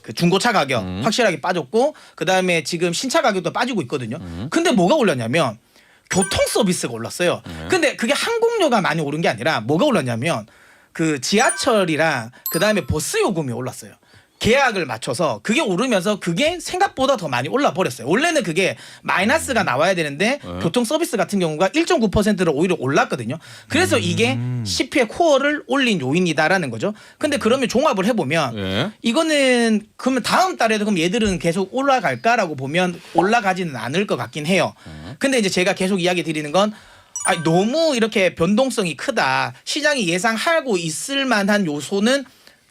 그 중고차 가격 확실하게 빠졌고 그다음에 지금 신차 가격도 빠지고 있거든요. 근데 뭐가 올랐냐면 교통 서비스가 올랐어요. 근데 그게 항공료가 많이 오른 게 아니라 뭐가 올랐냐면 그 지하철이랑 그다음에 버스 요금이 올랐어요. 계약을 맞춰서 그게 오르면서 그게 생각보다 더 많이 올라 버렸어요. 원래는 그게 마이너스가 나와야 되는데 교통 서비스 같은 경우가 1.9%로 오히려 올랐거든요. 그래서 이게 CPI 코어를 올린 요인이다라는 거죠. 근데 그러면 종합을 해보면 이거는 그러면 다음 달에도 그럼 얘들은 계속 올라갈까라고 보면 올라가지는 않을 것 같긴 해요. 근데 이제 제가 계속 이야기 드리는 건 아니, 너무 이렇게 변동성이 크다. 시장이 예상하고 있을 만한 요소는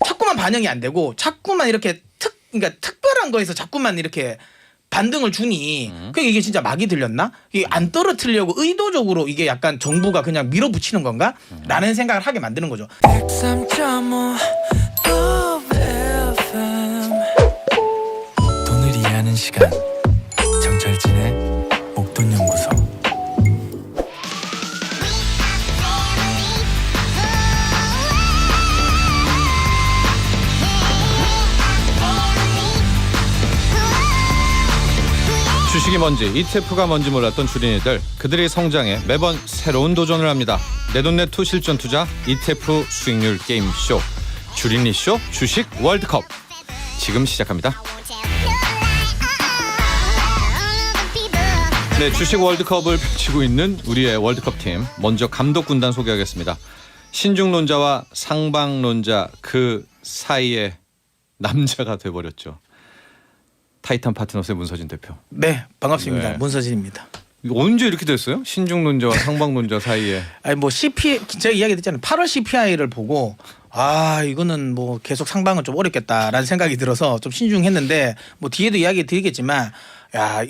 자꾸만 반영이 안 되고 자꾸만 이렇게 그러니까 특별한 거에서 자꾸만 이렇게 반등을 주니 그게 이게 진짜 막이 들렸나? 이게 안 떨어뜨리려고 의도적으로 이게 약간 정부가 그냥 밀어붙이는 건가? 라는 생각을 하게 만드는 거죠. 103.5 돈을 이해하는 시간 정철진의 목돈연구소. 주식이 뭔지 ETF가 뭔지 몰랐던 주린이들 그들의 성장에 매번 새로운 도전을 합니다. 내돈내투 실전 투자 ETF 수익률 게임쇼 주린이쇼 주식 월드컵 지금 시작합니다. 네, 주식 월드컵을 펼치고 있는 우리의 월드컵팀 먼저 감독 군단 소개하겠습니다. 신중론자와 상방론자 그 사이에 남자가 돼버렸죠. 타이탄 파트너스의 문서진 대표. 네, 반갑습니다. 네. 문서진입니다. 언제 이렇게 됐어요? 신중론자와 상방론자 사이에. 아니 뭐 CPI 제가 이야기 드렸잖아요. 8월 CPI를 보고 아 이거는 뭐 계속 상방은 좀 어렵겠다라는 생각이 들어서 좀 신중했는데 뭐 뒤에도 이야기 드리겠지만 야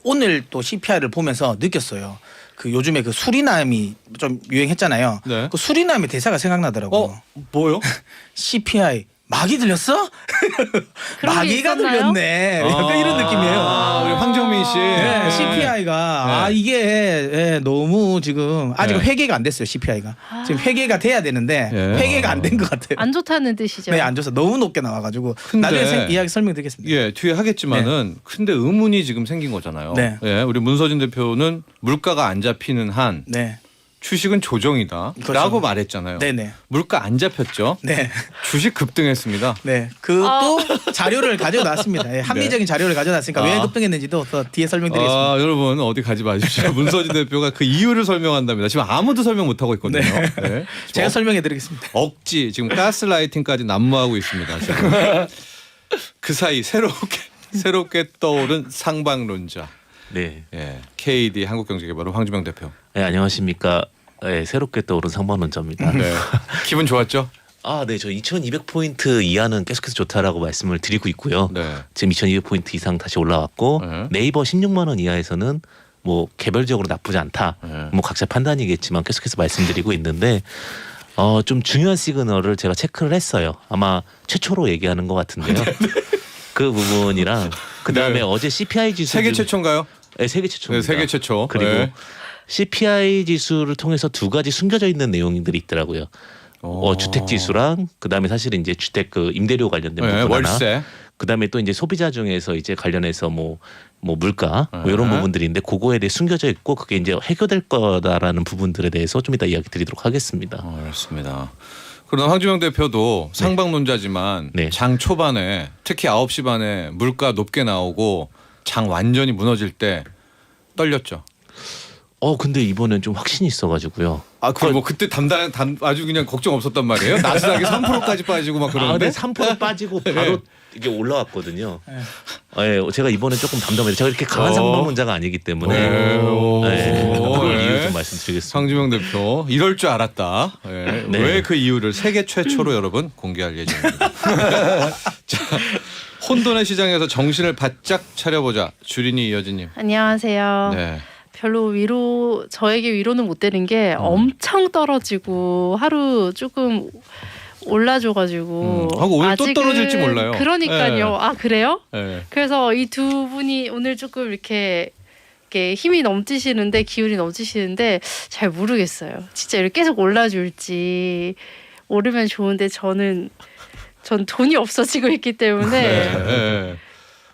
오늘 또 CPI를 보면서 느꼈어요. 그 요즘에 그 수리남이 좀 유행했잖아요. 네. 그 수리남의 대사가 생각나더라고. 뭐요? CPI 막이 들렸어? 막이가 들렸네. 약간 이런 느낌이에요. 우리 황정민 씨. 네, CPI가 네. 이게 너무 지금 아직 네. 회계가 안 됐어요. CPI가 지금 회계가 돼야 되는데 회계가 안 된 것 같아요. 안 좋다는 뜻이죠. 네, 안 좋아서 너무 높게 나와가지고 근데 나중에 이야기 설명드리겠습니다. 예, 뒤에 하겠지만은 근데 의문이 지금 생긴 거잖아요. 네. 예, 우리 문서진 대표는 물가가 안 잡히는 한 네, 주식은 조정이다라고 그렇죠. 말했잖아요. 네네, 물가 안 잡혔죠? 네, 주식 급등했습니다. 네. 그것도 자료를 가져놨습니다. 예, 합리적인 자료를 가져놨으니까 왜 아. 급등했는지도 더 뒤에 설명드리겠습니다. 아, 여러분 어디 가지 마십시오. 문서진 대표가 그 이유를 설명한답니다. 지금 아무도 설명 못 하고 있거든요. 네. 제가 설명해드리겠습니다. 억지 지금 가스라이팅까지 난무하고 있습니다. 지금. 그 사이 새롭게 떠오른 상방론자. 네. 예, KD 한국경제개발원 황주명 대표. 네, 안녕하십니까. 네, 새롭게 떠오른 상방론자입니다. 네. 기분 좋았죠? 아, 네, 저 2,200포인트 이하는 계속해서 좋다라고 말씀을 드리고 있고요. 네. 지금 2,200포인트 이상 다시 올라왔고 네. 네이버 16만 원 이하에서는 뭐 개별적으로 나쁘지 않다. 네. 뭐 각자 판단이겠지만 계속해서 말씀드리고 있는데 좀 중요한 시그널을 제가 체크를 했어요. 아마 최초로 얘기하는 것 같은데요. 그 부분이랑 그다음에 네. 어제 CPI 지수 세계 최초인가요? 네, 세계 최초입니다. 네, 세계 최초. 그리고 네. CPI 지수를 통해서 두 가지 숨겨져 있는 내용들이 있더라고요. 주택 지수랑 그다음에 사실은 이제 주택 그 임대료 관련된 네, 부분 하나. 월세. 그다음에 또 이제 소비자 중에서 이제 관련해서 뭐 물가 뭐 이런 부분들인데 그거에 대해 숨겨져 있고 그게 이제 해결될 거다라는 부분들에 대해서 좀 이따 이야기 드리도록 하겠습니다. 알겠습니다. 그러나 황주명 대표도 상방론자지만 네. 장 초반에 특히 9시 반에 물가 높게 나오고 장 완전히 무너질 때 떨렸죠. 근데 이번엔 좀 확신이 있어가지고요. 아, 그럼 뭐 그때 아주 그냥 걱정 없었단 말이에요? 나스닥이 3%까지 빠지고 막 그러는데. 근데 3% 빠지고 바로 이게 올라왔거든요. 네, 제가 이번에 조금 담담해요. 제가 이렇게 강한 상방론자가 아니기 때문에 그걸 이유 좀 말씀드리겠습니다. 황주명 대표 이럴 줄 알았다. 네. 네. 왜 그 이유를 세계 최초로 여러분 공개할 예정입니다. 자, 혼돈의 시장에서 정신을 바짝 차려보자. 주린이 이여진님. 안녕하세요. 네. 별로 저에게 위로는 못 되는 게 엄청 떨어지고 하루 조금 올라줘가지고 하고 오늘 또 아직은 떨어질지 몰라요. 그러니까요. 네. 아 그래요? 네. 그래서 이 두 분이 오늘 조금 이렇게 힘이 넘치시는데 기운이 넘치시는데 잘 모르겠어요. 진짜 이렇게 계속 올라줄지 오르면 좋은데 저는 전 돈이 없어지고 있기 때문에 네.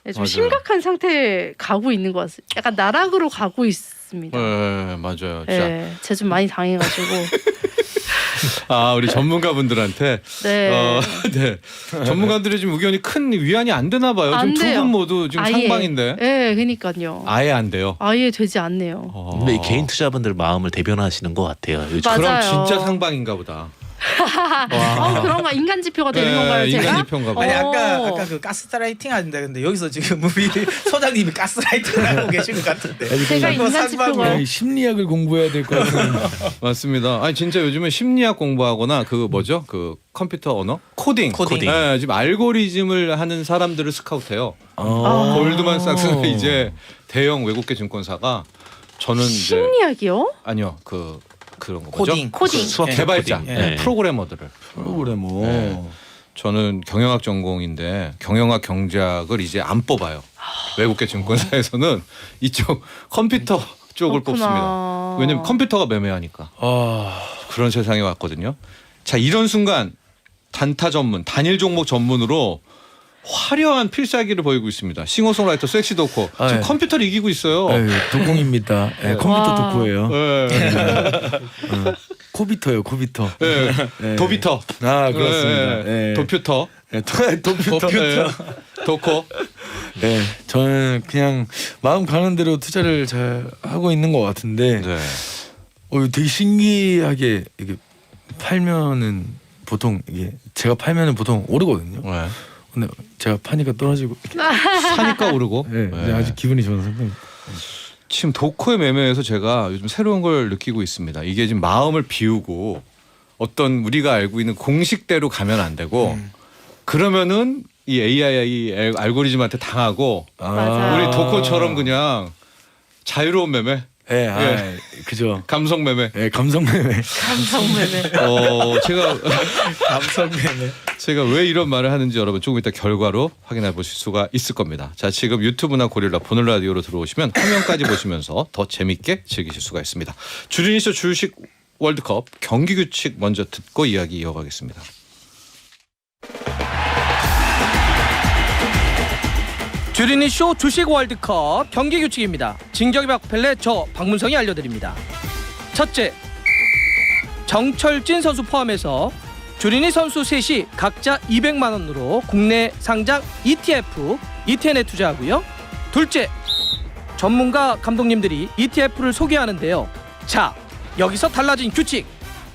네, 좀 맞아요. 심각한 상태에 가고 있는 것 같습니다. 약간 나락으로 가고 있습니다. 네, 맞아요. 진짜. 네, 제가 좀 많이 당해가지고. 아, 우리 전문가분들한테 네. 네. 전문가들의 지금 의견이 큰 위안이 안 되나 봐요. 안 지금 두 돼요. 분 모두 지금 아예. 상방인데 네, 그러니까요. 아예 안 돼요. 아예 되지 않네요. 근데 이 개인 투자분들 마음을 대변하시는 것 같아요. 요즘. 맞아요. 그럼 진짜 상방인가 보다. 그런가 인간 지표가 되는 네, 건가요, 제가? 인간 지표인가 보다. 아니 아까 어. 그 가스라이팅 하는데 근데 여기서 지금 우리 소장님이 가스라이팅을 하고 계신 것 같은데. 제가 인간 상방이- 지표가 심리학을 공부해야 될 것 같은. 맞습니다. 아니 진짜 요즘은 심리학 공부하거나 그 뭐죠? 그 컴퓨터 언어? 코딩. 코딩. 네, 지금 알고리즘을 하는 사람들을 스카우트해요. 아. 골드만삭스는 이제 대형 외국계 증권사가 저는 이제 심리학이요? 아니요 그런 거 뭐죠? 코딩. 수학 개발자, 코딩. 네, 네. 프로그래머들을. 프로그래머. 네. 저는 경영학 전공인데 경영학 경제학을 이제 안 뽑아요. 외국계 증권사에서는 이쪽 컴퓨터 쪽을 그렇구나. 뽑습니다. 왜냐면 컴퓨터가 매매하니까. 아, 그런 세상에 왔거든요. 자, 이런 순간 단타 전문, 단일 종목 전문으로 화려한 필살기를 보이고 있습니다. 싱어송라이터 섹시 도코. 아, 지금 예. 컴퓨터를 이기고 있어요. 에이, 도콩입니다. 예, 컴퓨터 와. 도코예요. 네. 코비터요, 코비터. 네. 예. 도비터. 아, 그렇습니다. 네. 예. 도퓨터. 예, 도퓨터. 네. 도코. 네, 저는 그냥 마음 가는 대로 투자를 잘 하고 있는 것 같은데, 네. 되게 신기하게 이게 팔면은 보통 이게 제가 팔면은 보통 오르거든요. 네. 근데 제가 파니까 떨어지고, 사니까 오르고. 네, 네. 아주 기분이 좋아서. 지금 도코의 매매에서 제가 요즘 새로운 걸 느끼고 있습니다. 이게 지금 마음을 비우고 어떤 우리가 알고 있는 공식대로 가면 안 되고 그러면은 이 AI 알고리즘한테 당하고 맞아요. 우리 도코처럼 그냥 자유로운 매매, 예, 그죠. 감성 매매. 예, 감성매매. 감성매매. 제가 왜 이런 말을 하는지 여러분 조금 이따 결과로 확인해 보실 수가 있을 겁니다. 자, 지금 유튜브나 고릴라 보는 라디오로 들어오시면 화면까지 보시면서 더 재밌게 즐기실 수가 있습니다. 주린이쇼 주식 월드컵 경기 규칙 먼저 듣고 이야기 이어가겠습니다. 주린이 쇼 주식 월드컵 경기 규칙입니다. 진격의 박펠레 저 박문성이 알려드립니다. 첫째, 정철진 선수 포함해서 주린이 선수 셋이 각자 200만 원으로 국내 상장 ETF, ETN에 투자하고요. 둘째, 전문가 감독님들이 ETF를 소개하는데요. 자, 여기서 달라진 규칙,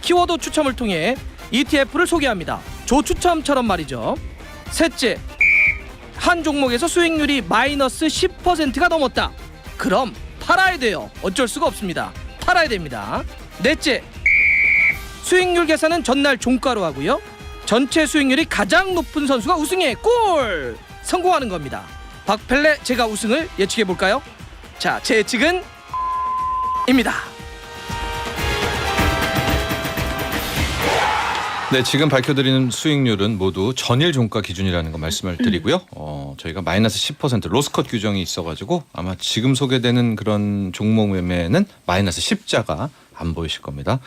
키워드 추첨을 통해 ETF를 소개합니다. 조추첨처럼 말이죠. 셋째, 한 종목에서 수익률이 마이너스 10%가 넘었다. 그럼 팔아야 돼요. 어쩔 수가 없습니다. 팔아야 됩니다. 넷째, 수익률 계산은 전날 종가로 하고요. 전체 수익률이 가장 높은 선수가 우승에 골! 성공하는 겁니다. 박펠레 제가 우승을 예측해 볼까요? 자, 제 예측은 입니다. 네, 지금 밝혀드리는 수익률은 모두 전일 종가 기준이라는 거 말씀을 드리고요. 저희가 마이너스 10% 로스컷 규정이 있어가지고 아마 지금 소개되는 그런 종목 매매는 마이너스 10자가 안 보이실 겁니다.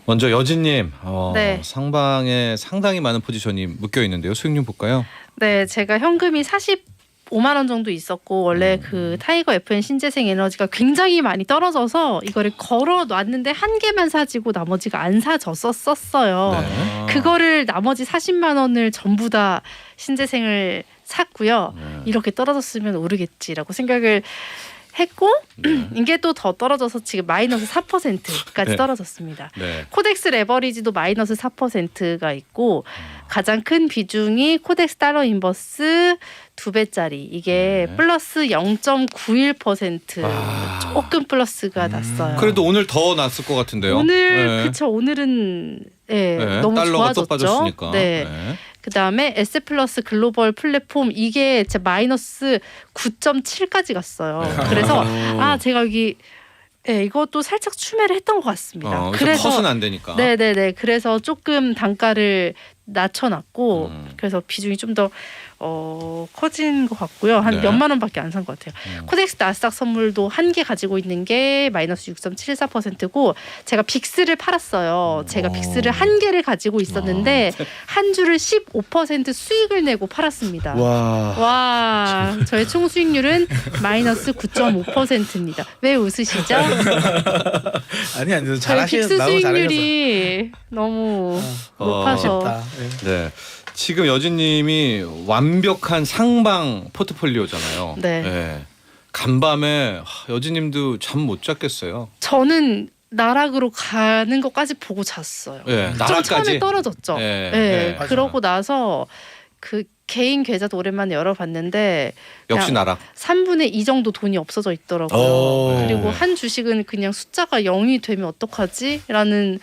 먼저 여진님, 네. 상방에 상당히 많은 포지션이 묶여 있는데요. 수익률 볼까요? 네, 제가 현금이 45만 원 정도 있었고 원래 그 타이거 FN 신재생 에너지가 굉장히 많이 떨어져서 이거를 걸어 놨는데 한 개만 사지고 나머지가 안 사졌었어요. 네. 그거를 나머지 40만 원을 전부 다 신재생을 샀고요. 네. 이렇게 떨어졌으면 오르겠지라고 생각을 했고 이게 또 더 떨어져서 지금 마이너스 4%까지 네. 떨어졌습니다. 네. 코덱스 레버리지도 마이너스 4%가 있고 가장 큰 비중이 코덱스 달러 인버스 2배짜리 이게 네. 플러스 0.91% 아. 조금 플러스가 났어요. 그래도 오늘 더 났을 것 같은데요. 오늘 네. 그쵸 오늘은 네, 너무 달러가 또 좋아졌죠. 빠졌으니까. 네. 그다음에 에스플러스 글로벌 플랫폼 이게 진짜 마이너스 9.7까지 갔어요. 네. 그래서 제가 여기 이것도 살짝 추매를 했던 것 같습니다. 그래서 컷은 안 되니까. 네네네. 그래서 조금 단가를 낮춰놨고 그래서 비중이 좀 더 커진 것 같고요. 한 네. 몇만 원밖에 안 산 것 같아요. 코덱스 나스닥 선물도 한 개 가지고 있는 게 마이너스 6.74%고 제가 빅스를 팔았어요. 제가 빅스를 한 개를 가지고 있었는데 한 주를 15% 수익을 내고 팔았습니다. 와, 저의 총 수익률은 마이너스 9.5%입니다. 왜 웃으시죠? 아니 저희 잘하시는 빅스 너무 잘하셨어. 수익률이 너무 높아서 아쉽다. 예. 네. 지금 여진님이 완벽한 상방 포트폴리오잖아요. 네. 간밤에 여진님도 잠 못 잤겠어요. 저는 나락으로 가는 것까지 보고 잤어요. 네, 좀 나락까지? 처음에 떨어졌죠. 네, 네, 네. 맞아. 그러고 나서 그 개인 계좌도 오랜만에 열어봤는데 역시 그냥 나락. 3분의 2 정도 돈이 없어져 있더라고요. 어. 그리고 한 주식은 그냥 숫자가 0이 되면 어떡하지? 라는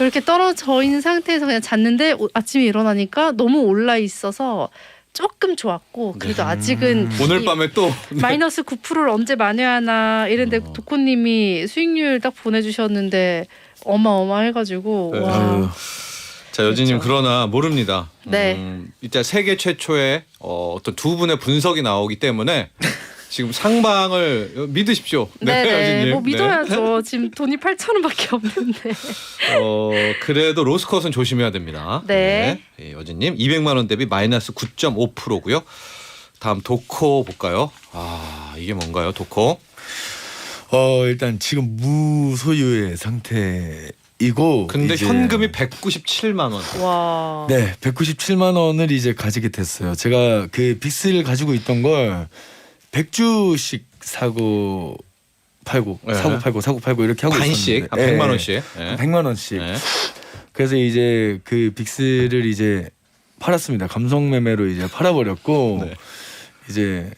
이렇게 떨어져 있는 상태에서 그냥 잤는데 아침에 일어나니까 너무 올라 있어서 조금 좋았고 그래도 아직은 오늘 이 밤에 또 마이너스 9%를 언제 만회하나 이런데 어. 도코님이 수익률 딱 보내주셨는데 어마어마해가지고 네. 와. 아유. 자 여진님 그렇죠. 그러나 모릅니다. 네. 이제 세계 최초의 어떤 두 분의 분석이 나오기 때문에 지금 상방을 믿으십시오. 네네 여진님. 뭐 믿어야죠. 지금 돈이 8,000원밖에 없는데. 그래도 로스컷은 조심해야 됩니다. 네. 예, 여진님 200만 원 대비 마이너스 9.5%고요. 다음 도코 볼까요? 아 이게 뭔가요, 도코? 일단 지금 무소유의 상태이고 근데 이제 현금이 197만 원. 와. 네, 197만 원을 이제 가지게 됐어요. 제가 그 빅스를 가지고 있던 걸 100주씩 사고 팔고 네. 사고 팔고 이렇게 하고 반씩 있었는데 한 100만 원씩. 예. 100만 원씩. 네. 그래서 이제 그 빅스를 이제 팔았습니다. 감성 매매로 이제 팔아버렸고 네. 이제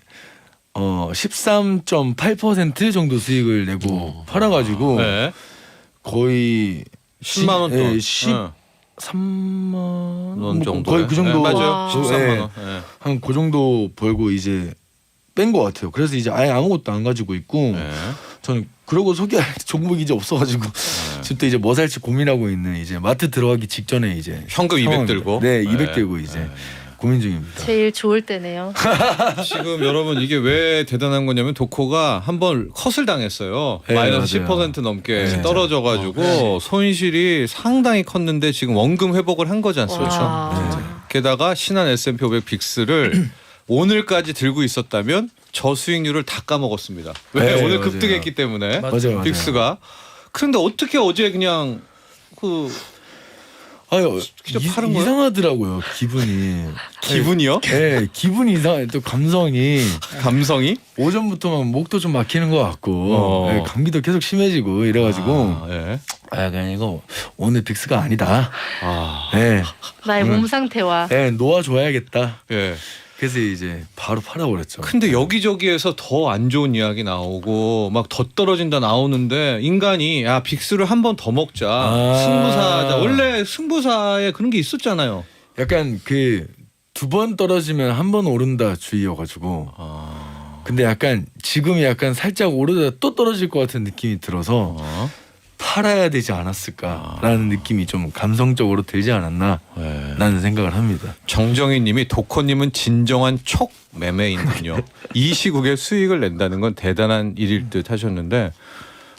13.8% 정도 수익을 내고 팔아가지고 네. 거의 10만 원 돈. 예, 예. 13만 원 정도. 거의 그 정도. 맞아요. 와. 13만 원. 예. 한 그 정도 벌고 이제 뺀 것 같아요. 그래서 이제 아예 아무것도 안 가지고 있고 예. 저는 그러고 소개할 종목이 이제 없어가지고 지금 또 이제 뭐 살지 고민하고 있는 이제 마트 들어가기 직전에 이제 현금 200 상황입니다. 들고. 네, 200 예. 들고 이제 예. 고민 중입니다. 제일 좋을 때네요. 지금 여러분 이게 왜 대단한 거냐면 도코가 한번 컷을 당했어요. 네, 마이너스 맞아요. 10% 넘게 네. 떨어져가지고 손실이 상당히 컸는데 지금 원금 회복을 한 거지 않습니까? 와. 게다가 신한 S&P 500 빅스를 오늘까지 들고 있었다면 저 수익률을 다 까먹었습니다. 왜? 네, 오늘 맞아요. 급등했기 때문에 맞아요. 빅스가. 그런데 어떻게 어제 그냥 그 아유 직접 파는 거예요? 이상하더라고요 기분이. 기분이요? 네, 기분이 이상해. 또 감성이 감성이? 오전부터 막 목도 좀 막히는 것 같고 어. 네, 감기도 계속 심해지고 이래가지고 아, 예. 그냥 이거 오늘 빅스가 아니다. 아, 네, 나의 몸 상태와 네 놓아줘야겠다. 예. 그래서 이제 바로 팔아버렸죠. 근데 여기저기에서 더 안 좋은 이야기 나오고 막 더 떨어진다 나오는데 인간이 야 빅스를 한 번 더 먹자 승부사자 원래 승부사에 그런 게 있었잖아요. 약간 그 두 번 떨어지면 한 번 오른다 주의여가지고. 근데 약간 지금이 약간 살짝 오르다 또 떨어질 것 같은 느낌이 들어서 팔아야 되지 않았을까라는 느낌이 좀 감성적으로 들지 않았나 네. 라는 생각을 합니다. 정정희님이 도코님은 진정한 촉 매매인군요. 이 시국에 수익을 낸다는 건 대단한 일일 듯 하셨는데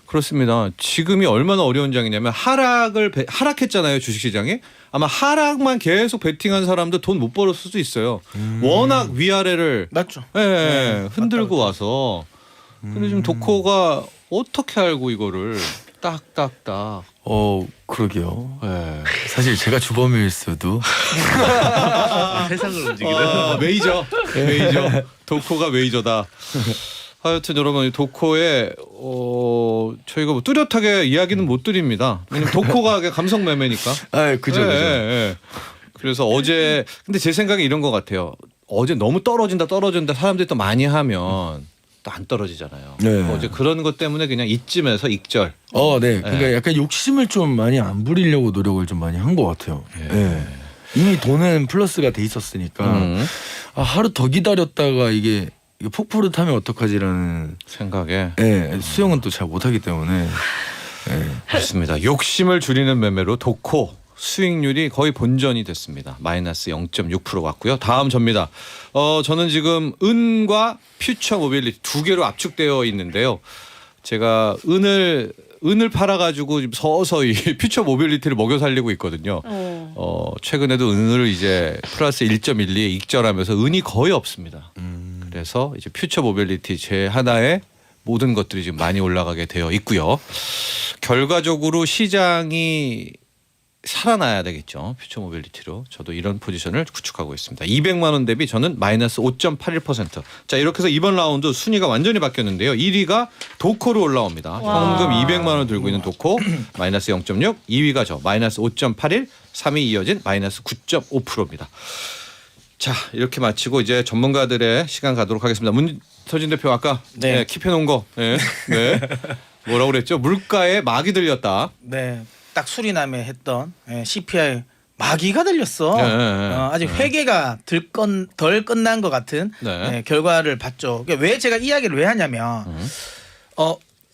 그렇습니다. 지금이 얼마나 어려운 장이냐면 하락했잖아요 주식시장이. 아마 하락만 계속 베팅한 사람도 돈 못 벌었을 수도 있어요. 워낙 위아래를 맞죠. 예, 흔들고 와서. 근데 지금 도코가 어떻게 알고 이거를 딱딱딱. 그러게요. 예. 사실 제가 주범일 수도. 세상을 움직이는. 메이저. 도코가 메이저다. 하여튼 여러분 도코에 저희가 뭐 뚜렷하게 이야기는 못 드립니다. 왜냐면 도코가 감성 매매니까. 그죠. 그래서 어제 근데 제 생각에 이런 것 같아요. 어제 너무 떨어진다 사람들이 또 많이 하면 또 안 떨어지잖아요. 네. 어제 그런 것 때문에 그냥 이쯤에서 익절. 네. 그러니까 약간 욕심을 좀 많이 안 부리려고 노력을 좀 많이 한 것 같아요. 네. 이미 돈은 플러스가 돼 있었으니까 하루 더 기다렸다가 이게 폭포를 타면 어떡하지라는 생각에. 수영은 또 잘 못하기 때문에. 그렇습니다. 욕심을 줄이는 매매로 도코 수익률이 거의 본전이 됐습니다. 마이너스 0.6% 같고요. 다음 접니다. 저는 지금 은과 퓨처 모빌리티 두 개로 압축되어 있는데요. 제가 은을 팔아가지고 지금 서서히 퓨처 모빌리티를 먹여 살리고 있거든요. 최근에도 은을 이제 플러스 1.12에 익절하면서 은이 거의 없습니다. 그래서 이제 퓨처 모빌리티 제 하나의 모든 것들이 지금 많이 올라가게 되어 있고요. 결과적으로 시장이 살아나야 되겠죠. 퓨처 모빌리티로. 저도 이런 포지션을 구축하고 있습니다. 200만 원 대비 저는 마이너스 5.81%. 자, 이렇게 해서 이번 라운드 순위가 완전히 바뀌었는데요. 1위가 도코로 올라옵니다. 현금 200만 원 들고 있는 도코 마이너스 0.6. 2위가 저 마이너스 5.81. 3위 이어진 마이너스 9.5%입니다. 자, 이렇게 마치고 이제 전문가들의 시간 가도록 하겠습니다. 문서진 대표 아까 네. 킵해 놓은 거. 네. 네. 뭐라고 그랬죠? 물가에 막이 들렸다. 네. 딱 수리남에 했던 CPI 마귀가 들렸어. 네. 아직 회계가 덜 끝난 것 같은 네. 결과를 봤죠. 그러니까 왜 제가 이야기를 왜 하냐면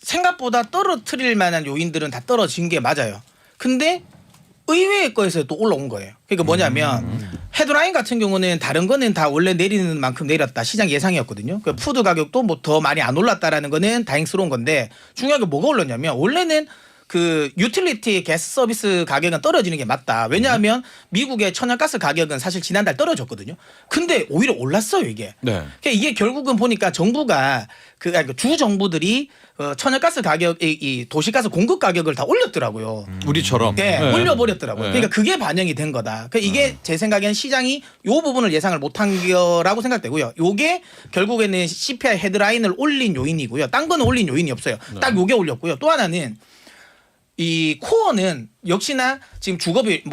생각보다 떨어뜨릴 만한 요인들은 다 떨어진 게 맞아요. 근데 의외의 거에서 또 올라온 거예요. 그러니까 뭐냐면 헤드라인 같은 경우는 다른 거는 다 원래 내리는 만큼 내렸다. 시장 예상이었거든요. 그러니까 푸드 가격도 뭐 더 많이 안 올랐다라는 거는 다행스러운 건데 중요하게 뭐가 올랐냐면 원래는 그 유틸리티 가스 서비스 가격은 떨어지는 게 맞다. 왜냐하면 미국의 천연가스 가격은 사실 지난달 떨어졌거든요. 근데 오히려 올랐어요 이게. 네. 그러니까 이게 결국은 보니까 정부가 그러니까 주 정부들이 천연가스 가격, 이 도시가스 공급 가격을 다 올렸더라고요. 우리처럼. 네, 올려버렸더라고요. 네. 그러니까 그게 반영이 된 거다. 그러니까 이게 제 생각엔 시장이 요 부분을 예상을 못한 거라고 생각되고요. 요게 결국에는 CPI 헤드라인을 올린 요인이고요. 딴 거는 올린 요인이 없어요. 딱 요게 올렸고요. 또 하나는 이 코어는 역시나 지금 주거비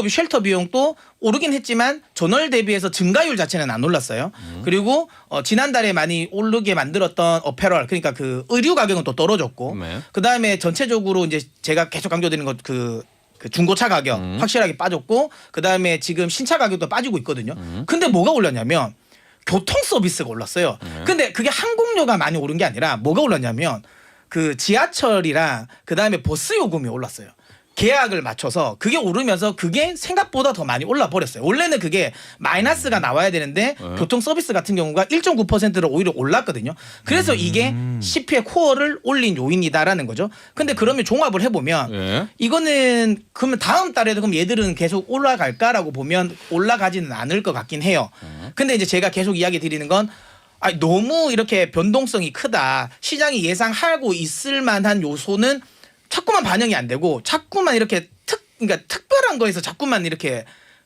쉘터 비용도 오르긴 했지만 전월 대비해서 증가율 자체는 안 올랐어요. 그리고 지난달에 많이 오르게 만들었던 어페럴 그러니까 그 의류 가격은 또 떨어졌고 네. 그다음에 전체적으로 이제 제가 계속 강조드리는 것 그 중고차 가격 확실하게 빠졌고 그다음에 지금 신차 가격도 빠지고 있거든요. 근데 뭐가 올랐냐면 교통 서비스가 올랐어요. 근데 그게 항공료가 많이 오른 게 아니라 뭐가 올랐냐면 그 지하철이랑 그다음에 버스 요금이 올랐어요. 계약을 맞춰서 그게 오르면서 그게 생각보다 더 많이 올라 버렸어요. 원래는 그게 마이너스가 나와야 되는데 교통 서비스 같은 경우가 1.9%로 오히려 올랐거든요. 그래서 이게 CPI 코어를 올린 요인이다라는 거죠. 근데 그러면 종합을 해보면 네. 이거는 그러면 다음 달에도 그럼 얘들은 계속 올라갈까라고 보면 올라가지는 않을 것 같긴 해요. 근데 이제 제가 계속 이야기 드리는 건 아니, 너무 이렇게 변동성이 크다. 시장이 예상하고 있을 만한 요소는 자꾸만 반영이 안 되고 자꾸만 이렇게 그러니까 특별한 거에서 자꾸만 이렇게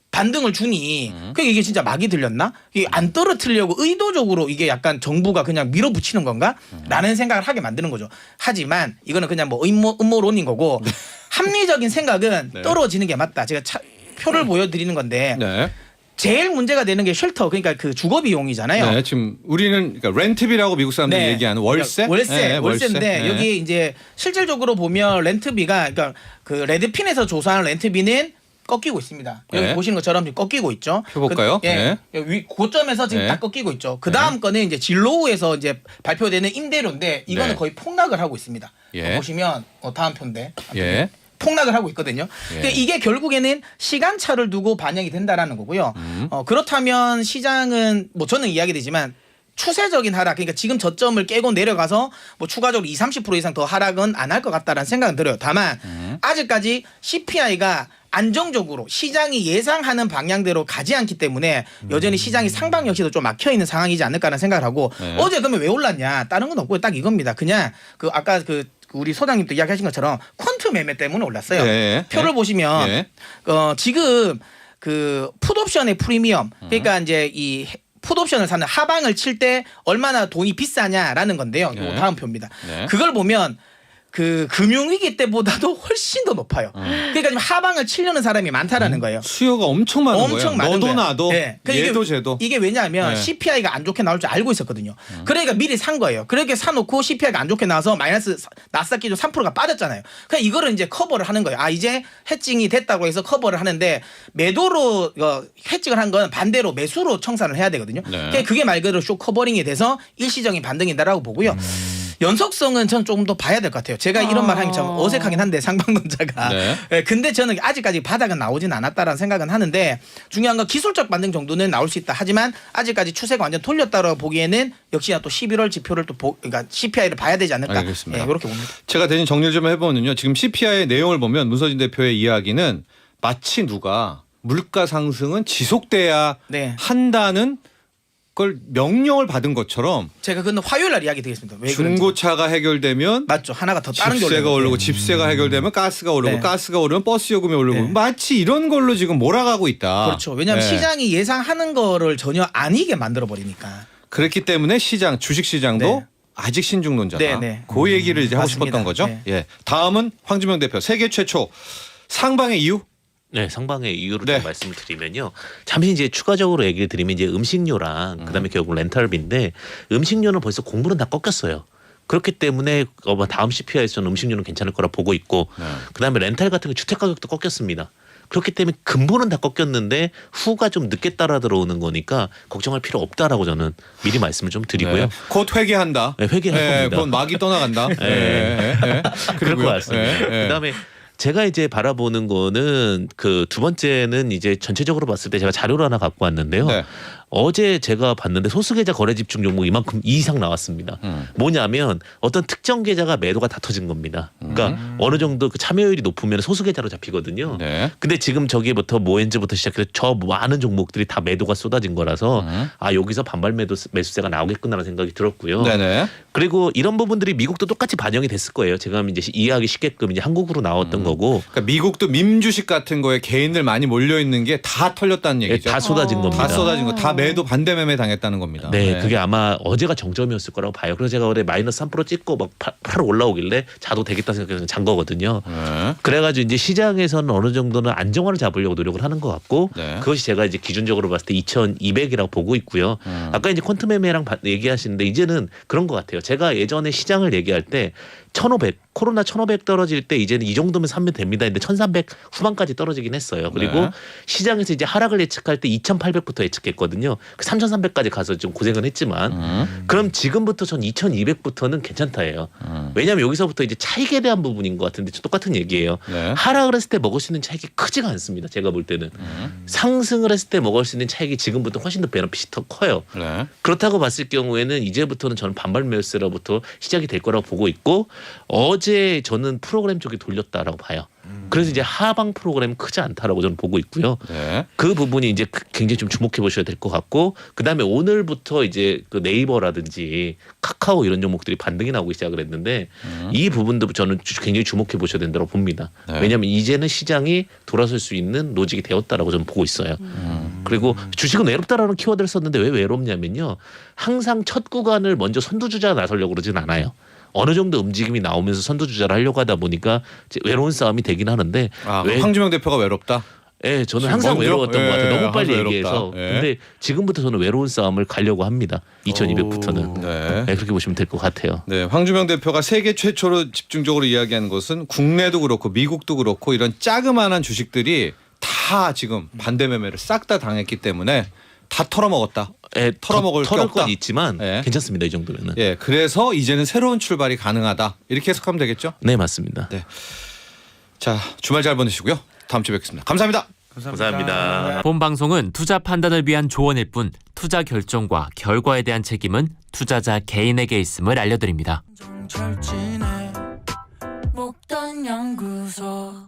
반등을 주니 그게 이게 진짜 막이 들렸나? 이게 안 떨어뜨리려고 의도적으로 이게 약간 정부가 그냥 밀어붙이는 건가? 라는 생각을 하게 만드는 거죠. 하지만 이거는 그냥 뭐 음모론인 거고 합리적인 생각은 네. 떨어지는 게 맞다. 제가 표를 보여드리는 건데 네. 제일 문제가 되는 게 쉘터 그러니까 그 주거 비용이잖아요. 네, 지금 우리는 그러니까 렌트비라고 미국 사람들이 네. 얘기하는 월세? 네, 월세인데 네. 여기 이제 실질적으로 보면 렌트비가 그러니까 그 레드핀에서 조사한 렌트비는 꺾이고 있습니다. 여기 네. 보시는 것처럼 지금 꺾이고 있죠. 표 볼까요? 예. 고점에서 지금 네. 딱 꺾이고 있죠. 그 다음 거는 이제 진로우에서 이제 발표되는 임대료인데 이거는 네. 거의 폭락을 하고 있습니다. 예. 보시면 다음 표인데. 예. 폭락을 하고 있거든요. 예. 그러니까 이게 결국에는 시간차를 두고 반영이 된다라는 거고요. 그렇다면 시장은 뭐 저는 이야기되지만 추세적인 하락, 그러니까 지금 저점을 깨고 내려가서 뭐 추가적으로 20-30% 이상 더 하락은 안 할 것 같다라는 생각은 들어요. 다만 아직까지 CPI가 안정적으로 시장이 예상하는 방향대로 가지 않기 때문에 여전히 시장이 상방 역시도 좀 막혀 있는 상황이지 않을까라는 생각을 하고 네. 어제 그러면 왜 올랐냐? 다른 건 없고요. 딱 이겁니다. 그냥 그 아까 그 우리 소장님도 이야기하신 것처럼 퀀트 매매 때문에 올랐어요. 네. 표를 네. 보시면 네. 지금 그 풋옵션의 프리미엄 그러니까 이제 이 풋옵션을 사는 하방을 칠 때 얼마나 돈이 비싸냐라는 건데요. 네. 요 다음 표입니다. 네. 그걸 보면 그 금융위기 때보다도 훨씬 더 높아요. 그러니까 지금 하방을 치려는 사람이 많다라는 거예요. 수요가 엄청 많은 엄청 거예요. 많은 너도 거예요. 나도 네. 그러니까 얘도 쟤도. 이게 왜냐하면 네. CPI가 안 좋게 나올 줄 알고 있었거든요. 그러니까 미리 산 거예요. 그렇게 사놓고 CPI가 안 좋게 나와서 마이너스 나스닥 기준 3%가 빠졌잖아요. 그러니까 이거를 이제 커버를 하는 거예요. 아 이제 해칭이 됐다고 해서 커버를 하는데 매도로 해칭을 한 건 반대로 매수로 청산을 해야 되거든요. 네. 그러니까 그게 말 그대로 쇼 커버링이 돼서 일시적인 반등이다라고 보고요. 연속성은 전 조금 더 봐야 될 것 같아요. 제가 이런 말 하기 참 어색하긴 한데 상방론자가. 네. 예, 근데 저는 아직까지 바닥은 나오진 않았다라는 생각은 하는데 중요한 건 기술적 반등 정도는 나올 수 있다. 하지만 아직까지 추세가 완전 돌렸다고 보기에는 역시나 또 11월 지표를 그러니까 CPI를 봐야 되지 않을까. 알겠습니다. 예, 이렇게 봅니다. 제가 대신 정리를 좀 해보면요. 지금 CPI의 내용을 보면 문서진 대표의 이야기는 마치 누가 물가 상승은 지속돼야 네. 한다는 걸 명령을 받은 것처럼 제가 그건 화요일 날 이야기 드리겠습니다. 왜 그런지. 중고차가 해결되면 맞죠. 하나가 더 다른 게 집세가 올라요. 오르고 집세가 해결되면 가스가 오르고 네. 가스가 오르면 버스 요금이 오르고 네. 마치 이런 걸로 지금 몰아가고 있다. 그렇죠. 왜냐하면 네. 시장이 예상하는 거를 전혀 아니게 만들어 버리니까. 그렇기 때문에 주식 시장도 네. 아직 신중론자다. 네, 네. 그 얘기를 이제 하고 맞습니다. 싶었던 거죠. 네. 예. 다음은 황주명 대표 세계 최초 상방의 이유. 네, 상방의 이유를 네. 좀 말씀을 드리면요. 잠시 이제 추가적으로 얘기를 드리면 이제 음식료랑 그다음에 결국 렌탈비인데 음식료는 벌써 공부는 다 꺾였어요. 그렇기 때문에 다음 CPI에서는 음식료는 괜찮을 거라 보고 있고 네. 그다음에 렌탈 같은 거 주택 가격도 꺾였습니다. 그렇기 때문에 근본은 다 꺾였는데 후가 좀 늦게 따라 들어오는 거니까 걱정할 필요 없다라고 저는 미리 말씀을 좀 드리고요. 네. 곧 회개한다. 네, 회개할 겁니다. 그건 막이 떠나간다. 그럴 것 같습니다. 예, 예. 그다음에 제가 이제 바라보는 거는 그 두 번째는 이제 전체적으로 봤을 때 제가 자료를 하나 갖고 왔는데요. 네. 어제 제가 봤는데 소수계좌 거래 집중 종목 이만큼 이상 나왔습니다. 뭐냐면 어떤 특정 계좌가 매도가 다 터진 겁니다. 그러니까 어느 정도 그 참여율이 높으면 소수계좌로 잡히거든요. 네. 근데 지금 저기부터 모엔즈부터 시작해서 저 많은 종목들이 다 매도가 쏟아진 거라서 아 여기서 반발 매수세가 나오겠구나라는 생각이 들었고요. 네네. 그리고 이런 부분들이 미국도 똑같이 반영이 됐을 거예요. 제가 이제 이해하기 쉽게끔 이제 한국으로 나왔던 거고 그러니까 미국도 밈주식 같은 거에 개인들 많이 몰려 있는 게 다 털렸다는 얘기죠. 다 쏟아진 겁니다. 다 쏟아진 거, 다 매도 반대 매매 당했다는 겁니다. 네, 그게 아마 어제가 정점이었을 거라고 봐요. 그래서 제가 어제 마이너스 3% 찍고 막 바로 올라오길래 자도 되겠다 생각해서 잔 거거든요. 네. 그래가지고 이제 시장에서는 어느 정도는 안정화를 잡으려고 노력을 하는 것 같고 네. 그것이 제가 이제 기준적으로 봤을 때 2,200이라고 보고 있고요. 아까 이제 퀀트 매매랑 얘기하시는데 이제는 그런 것 같아요. 제가 예전에 시장을 얘기할 때 1,500 코로나 1,500 떨어질 때 이제는 이 정도면 사면 됩니다. 근데 1,300 후반까지 떨어지긴 했어요. 그리고 네. 시장에서 이제 하락을 예측할 때 2,800부터 예측했거든요. 3,300까지 가서 좀 고생은 했지만 그럼 지금부터 전 2,200부터는 괜찮다예요. 왜냐하면 여기서부터 이제 차익에 대한 부분인 것 같은데 똑같은 얘기예요. 네. 하락을 했을 때 먹을 수 있는 차익이 크지가 않습니다. 제가 볼 때는 상승을 했을 때 먹을 수 있는 차익이 지금부터 훨씬 더 베너핏이 더 커요. 네. 그렇다고 봤을 경우에는 이제부터는 저는 반발 매수세로부터 시작이 될 거라고 보고 있고 어제 저는 프로그램 쪽이 돌렸다라고 봐요. 그래서 이제 하방 프로그램 크지 않다라고 저는 보고 있고요. 네. 그 부분이 이제 굉장히 좀 주목해 보셔야 될 것 같고 그다음에 오늘부터 이제 그 네이버라든지 카카오 이런 종목들이 반등이 나오기 시작을 했는데 이 부분도 저는 굉장히 주목해 보셔야 된다고 봅니다. 네. 왜냐하면 이제는 시장이 돌아설 수 있는 로직이 되었다라고 저는 보고 있어요. 그리고 주식은 외롭다라는 키워드를 썼는데 왜 외롭냐면요. 항상 첫 구간을 먼저 선두주자 나서려고 그러진 않아요. 어느 정도 움직임이 나오면서 선두주자를 하려고 하다 보니까 이제 외로운 싸움이 되긴 하는데 황주명 대표가 외롭다. 예, 저는 지금 항상 먼저? 외로웠던 것 같아요. 예, 너무 빨리 항상 얘기해서. 외롭다. 예. 근데 지금부터 저는 외로운 싸움을 가려고 합니다. 2200부터는. 네. 네, 그렇게 보시면 될 것 같아요. 네, 황주명 대표가 세계 최초로 집중적으로 이야기하는 것은 국내도 그렇고 미국도 그렇고 이런 자그마한 주식들이 다 지금 반대 매매를 싹 다 당했기 때문에 다 털어먹었다. 예, 털어먹을 게 털을 없다. 건 있지만 예. 괜찮습니다. 이 정도면은. 예, 그래서 이제는 새로운 출발이 가능하다. 이렇게 해석하면 되겠죠? 네, 맞습니다. 네. 자, 주말 잘 보내시고요. 다음 주에 뵙겠습니다. 감사합니다. 감사합니다. 본 방송은 투자 판단을 위한 조언일 뿐 투자 결정과 결과에 대한 책임은 투자자 개인에게 있음을 알려드립니다. 정철진의 목돈 연구소